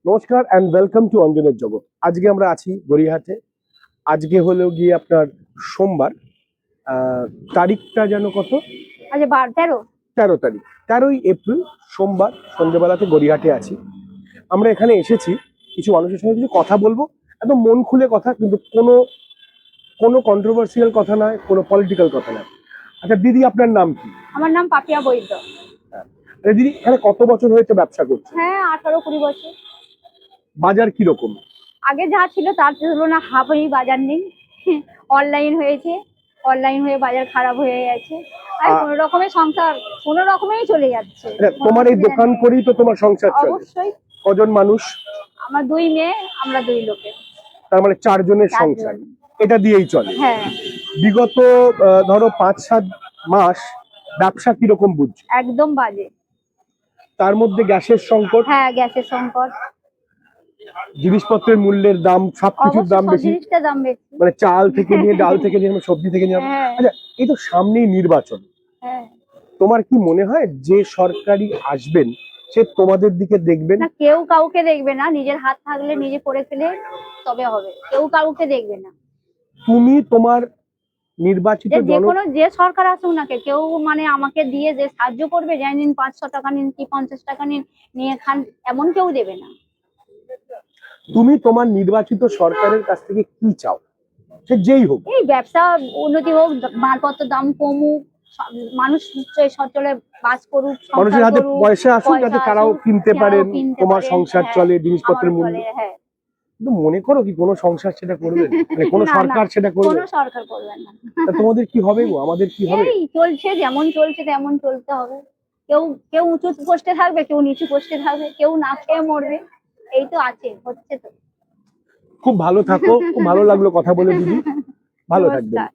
নমস্কার and welcome to অঞ্জনের জগৎ। আজকে আমরা আছি গড়িয়াহাটে। আজকে হলো গিয়ে আপনার সোমবার। তারিখটা যেন কত? আচ্ছা 13 তারিখ, 13ই এপ্রিল, সোমবার। সন্ধ্যেবেলাতে গড়িয়াহাটে আছি। আমরা এখানে এসেছি কিছু মানুষের সঙ্গে কিছু কথা বলবো, একদম মন খুলে কথা, কিন্তু কোনো কোনো কন্ট্রোভার্সিয়াল কথা নয়, কোনো পলিটিক্যাল কথা নয়। আচ্ছা দিদি, আপনার নাম কি? আমার নাম পাপিয়া বৈদ্য। আরে দিদি, এখানে কত বছর হয়েছে ব্যবসা করছে? হ্যাঁ 18-20 বছর। বাজার কিরকম? আগে যা ছিল তার তুলনা হাফই বাজার নেই। অনলাইন হয়েছে, অনলাইন হয়ে বাজার খারাপ হয়ে গেছে। আর কোনো রকমের সংসার কোনো রকমেই চলে যাচ্ছে। তোমার এই দোকান করেই তো তোমার সংসার চলে? অবশ্যই। কজন মানুষ? আমার 2 মেয়ে, আমরা 2 লোকের। তার মানে 4 জনের সংসার এটা দিয়েই চলে। হ্যাঁ, বিগত ধরো 5-7 মাস ব্যবসা কিরকম বুঝছো? একদম বাজে। তার মধ্যে গ্যাসের সংকট, হ্যাঁ, গ্যাসের সংকট, জিনিসপত্রের মূল্যের দাম, সবকিছুর দাম সব বেশি। জিনিসটার দাম বেশি। মানে চাল থেকে নিয়ে ডাল থেকে নিয়ে সবজি থেকে নিয়ে। হ্যাঁ, আচ্ছা, এই তো সামনেই নির্বাচন, হ্যাঁ। তোমার কি মনে হয় যে সরকারি আসবেন সে তোমাদের দিকে দেখবেন? না, কেউ কাউকে দেখবে না, নিজের হাত থাকলে নিজে করে ফেলে তবে হবে, কেউ কাউকে দেখবে না। তুমি তোমার নির্বাচিত যে কোনো যে সরকার আসুক না কেউ মানে আমাকে দিয়ে যে সাহায্য করবে, যাই নিন 500 টাকা নিন কি 50 টাকা নিন নিয়ে খান, এমন কেউ দেবে না। তুমি তোমার নির্বাচিত সরকারের কাছ থেকে কি চাও? সে যেই হোক। এই ব্যবসা উন্নতি হোক, মালপত্রের দাম কমুক, মানুষ সচলে বাস করুক, মানুষের হাতে পয়সা আসুক, যাতে তারাও কিনতে পারেন, তোমার সংসার চলে, জিনিসপত্রের মূল্য। হ্যাঁ, কিন্তু মনে করো কি কোনো সংসার সেটা করবে? মানে কোনো সরকার সেটা করবে? কোনো সরকার করবে না। তোমাদের কি হবে গো? আমাদের কি হবে? এই চলছে, যেমন চলছে তেমন চলতে হবে। কেউ কেউ উঁচু পোস্টে থাকবে, কেউ নিচু পোস্টে থাকবে, কেউ না খেয়ে মরবে। এই তো আছে, হচ্ছে তো। খুব ভালো থাকো, খুব ভালো লাগলো কথা বলে দিদি, ভালো থাকবেন। নমস্কার।